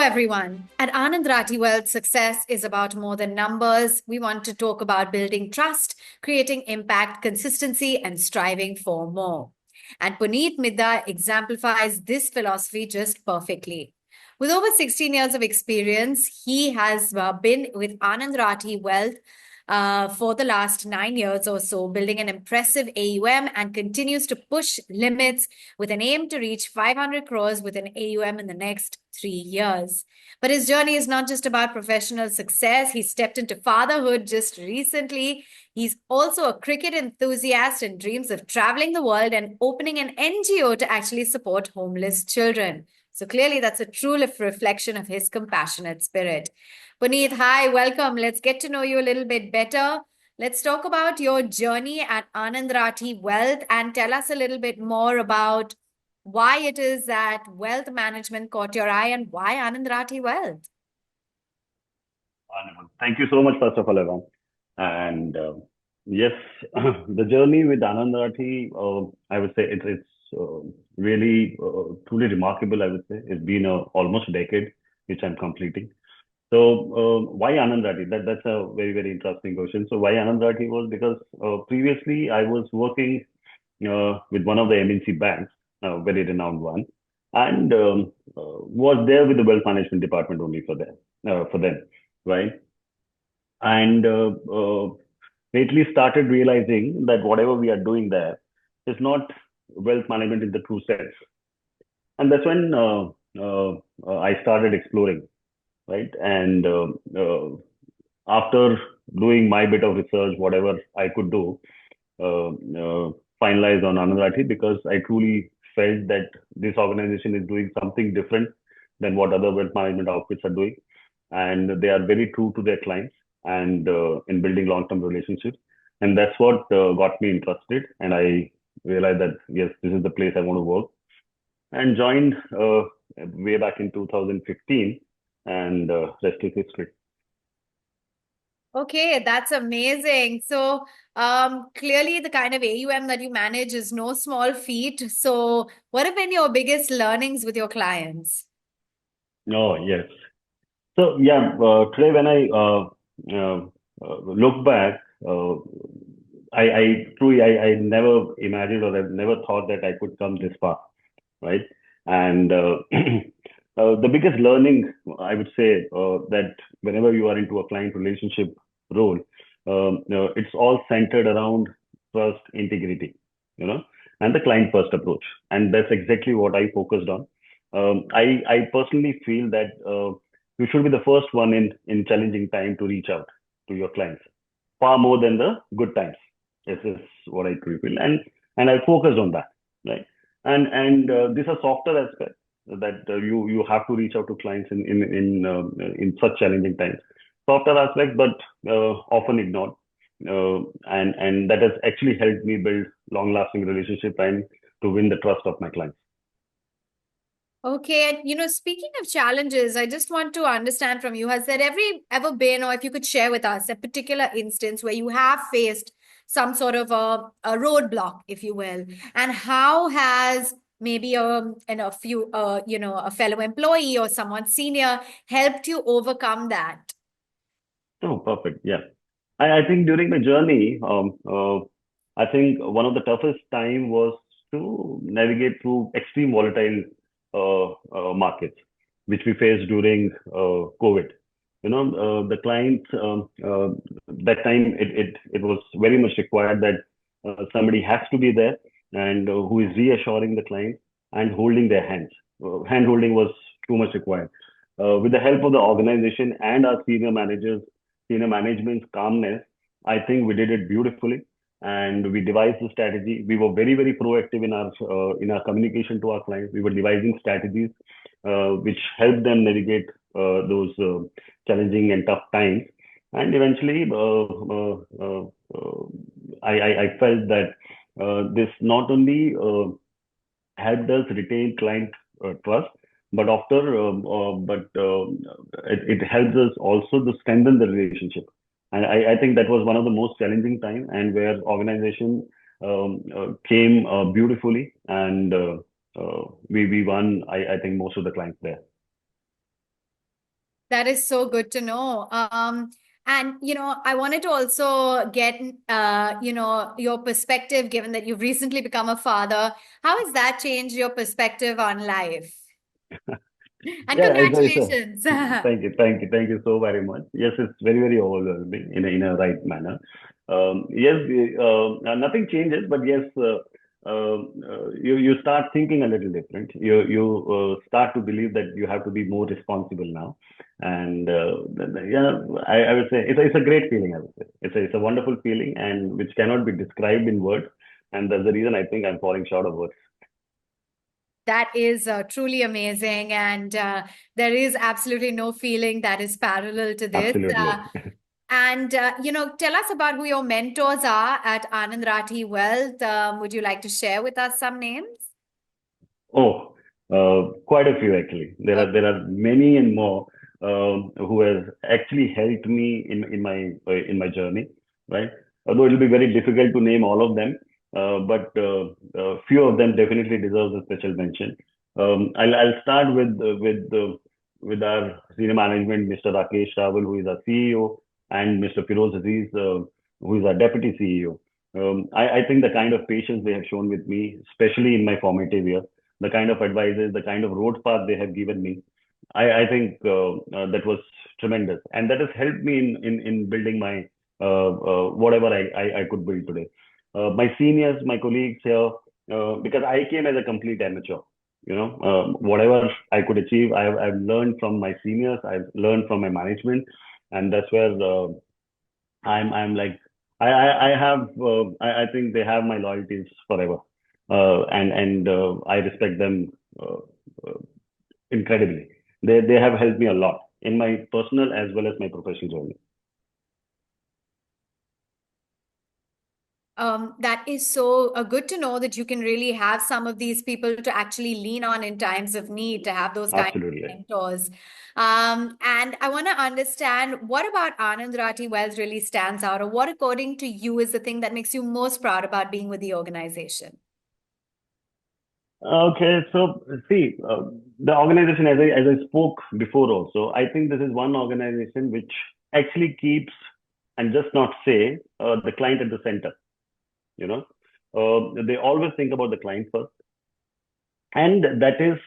everyone. At Anand Rathi Wealth, success is about more than numbers. We want to talk about building trust, creating impact, consistency, and striving for more. And Puneet Midda exemplifies this philosophy just perfectly. With over 16 years of experience, he has been with Anand Rathi Wealth for the last 9 years or so, building an impressive AUM and continues to push limits with an aim to reach 500 crores with an AUM in the next 3 years. But his journey is not just about professional success. He stepped into fatherhood just recently. He's also a cricket enthusiast and dreams of traveling the world and opening an NGO to actually support homeless children. So clearly, that's a true reflection of his compassionate spirit. Puneet, hi, welcome. Let's get to know you a little bit better. Let's talk about your journey at Anand Rathi Wealth and tell us a little bit more about why it is that wealth management caught your eye and why Anand Rathi Wealth. Wonderful. Thank you so much, first of all, Evan. And yes, the journey with Anand Rathi, I would say it's really truly remarkable. I would say it's been almost a decade, which I'm completing. So why Anand Rathi? That's a very interesting question. So why Anand Rathi was because previously I was working with one of the MNC banks, very renowned one, and was there with the wealth management department only for them, right? And lately started realizing that whatever we are doing there is not wealth management in the true sense. And that's when I started exploring, right? And after doing my bit of research, whatever I could do, finalized on Anand Rathi because I truly felt that this organization is doing something different than what other wealth management outfits are doing, and they are very true to their clients and in building long-term relationships. And that's what got me interested, and I realized that yes, this is the place I want to work, and joined way back in 2015, and rest is history. Okay, that's amazing. So, clearly the kind of AUM that you manage is no small feat. So, what have been your biggest learnings with your clients? Oh yes. So yeah, today when I look back, I truly I never imagined or I never thought that I could come this far, right? And the biggest learning I would say that whenever you are into a client relationship role, it's all centered around trust, integrity, you know, and the client first approach, and that's exactly what I focused on. I personally feel that. You should be the first one in challenging time to reach out to your clients far more than the good times. This is what I truly feel, and I focused on that, right? And these are softer aspects that you have to reach out to clients in such challenging times. Softer aspects, but often ignored, and that has actually helped me build long-lasting relationship and to win the trust of my clients. Okay, and speaking of challenges, I just want to understand from you, has there ever been, or if you could share with us, a particular instance where you have faced some sort of a roadblock, if you will, and how has maybe a few a fellow employee or someone senior helped you overcome that? Oh, perfect. Yeah. I think during the journey, I think one of the toughest time was to navigate through extreme volatile markets, which we faced during COVID. The clients that time it was very much required that somebody has to be there and who is reassuring the client and holding their hands. Hand holding was too much required. With the help of the organization and our senior management's calmness, I think we did it beautifully, and we devised the strategy. We were very proactive in our communication to our clients. We were devising strategies which helped them navigate those challenging and tough times. And eventually, I felt that this not only helped us retain client trust, but it helps us also to strengthen the relationship. And I think that was one of the most challenging time, and where organization came beautifully, and we won. I think most of the clients there. That is so good to know. And I wanted to also get your perspective, given that you've recently become a father. How has that changed your perspective on life? And Yeah, it's a congratulations. thank you so very much. Yes, it's very, very overwhelming in a right manner. Yes, nothing changes, but yes, you start thinking a little different. You start to believe that you have to be more responsible now, and yeah, I would say it's a great feeling. I would say it's a wonderful feeling, and which cannot be described in words, and that's the reason I think I'm falling short of words. That is truly amazing. And there is absolutely no feeling that is parallel to this. Absolutely. Tell us about who your mentors are at Anand Rathi Wealth. Would you like to share with us some names? Oh, quite a few actually. There are many and more who has actually helped me in my journey, right? Although it'll be very difficult to name all of them, but a few of them definitely deserves a special mention. I'll start with our senior management, Mr. Rakesh Rawal, who is our CEO, and Mr. Firoz Aziz, who is our deputy CEO. I think the kind of patience they have shown with me, especially in my formative years, the kind of advices, the kind of road path they have given me, I think that was tremendous, and that has helped me in building my whatever I could build today. My seniors, my colleagues here, because I came as a complete amateur. Whatever I could achieve, I've learned from my seniors, I've learned from my management, and that's where I'm like I have I think they have my loyalties forever, and I respect them uh, incredibly. They have helped me a lot in my personal as well as my professional journey. That is so good to know that you can really have some of these people to actually lean on in times of need, to have those kind of Absolutely. mentors. And I want to understand, what about Anand Rathi Wells really stands out, or what, according to you, is the thing that makes you most proud about being with the organization? Okay, so see, the organization, as I spoke before also, I think this is one organization which actually keeps and just not say the client at the center. You know, they always think about the client first, and that has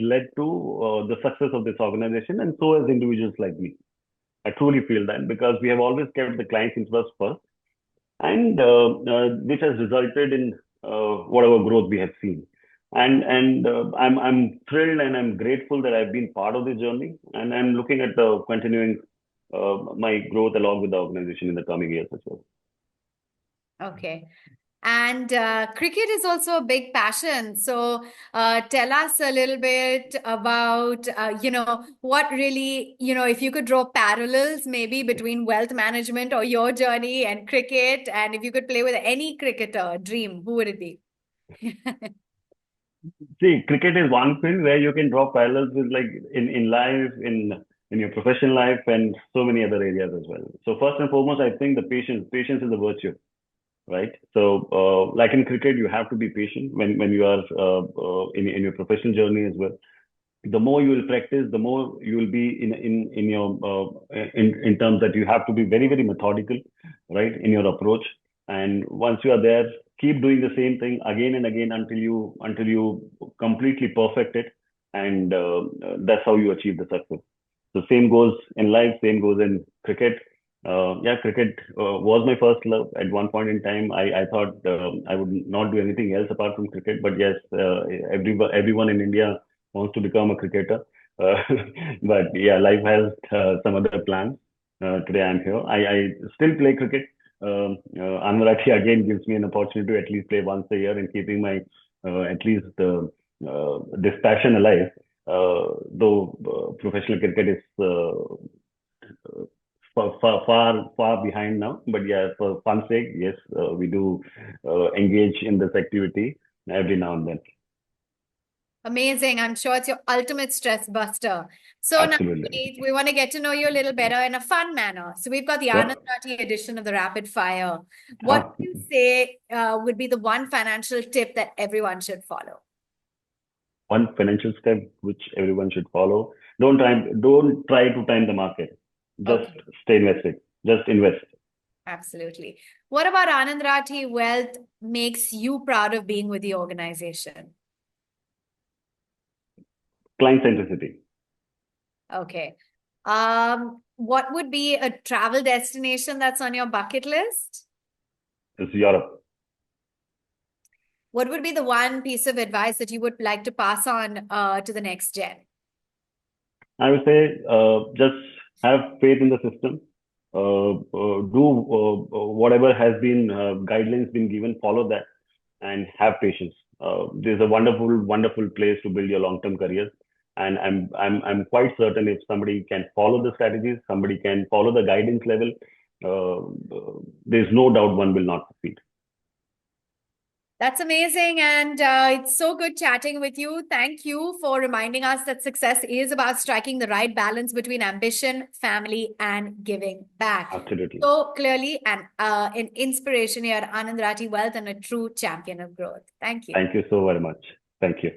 led to the success of this organization, and so as individuals like me. I truly feel that because we have always kept the client's interest first, and which has resulted in whatever growth we have seen. And I'm thrilled and I'm grateful that I've been part of this journey, and I'm looking at the continuing my growth along with the organization in the coming years as well. Okay. And cricket is also a big passion. So tell us a little bit about, what really, if you could draw parallels maybe between wealth management or your journey and cricket, and if you could play with any cricketer, dream, who would it be? See, cricket is one field where you can draw parallels with like in life, in your professional life, and so many other areas as well. So first and foremost, I think the patience is a virtue, right? So like in cricket, you have to be patient when you are in your professional journey as well. The more you will practice, the more you will be in your in terms that you have to be very, very methodical, right, in your approach. And once you are there, keep doing the same thing again and again until you completely perfect it, and that's how you achieve the success. So same goes in life, same goes in cricket. Yeah, cricket was my first love. At one point in time, I thought I would not do anything else apart from cricket. But yes, everyone in India wants to become a cricketer. Uh, but yeah, life has some other plans. Today I'm here. I still play cricket. Anvarati again gives me an opportunity to at least play once a year and keeping my at least this passion alive. Though professional cricket is far behind now, but yeah, for fun sake, yes, we do engage in this activity every now and then. Amazing. I'm sure it's your ultimate stress buster. So now, Absolutely. Puneet, we want to get to know you a little better in a fun manner. So we've got the Anand Sure. Rathi edition of the Rapid Fire. What Uh, do you say would be the one financial tip that everyone should follow? One financial step which everyone should follow. Don't try to time the market. Just Okay. stay invested. Just invest. Absolutely. What about Anand Rathi Wealth makes you proud of being with the organization? Client centricity. Okay. What would be a travel destination that's on your bucket list? It's Europe. What would be the one piece of advice that you would like to pass on to the next gen? I would say just have faith in the system. Do whatever has been guidelines been given, follow that, and have patience. This is a wonderful place to build your long-term career. And I'm quite certain if somebody can follow the strategies, somebody can follow the guidance level, there's no doubt one will not succeed. That's amazing. And it's so good chatting with you. Thank you for reminding us that success is about striking the right balance between ambition, family, and giving back. Absolutely. So clearly an inspiration here, Anand Rathi Wealth, and a true champion of growth. Thank you. Thank you so very much. Thank you.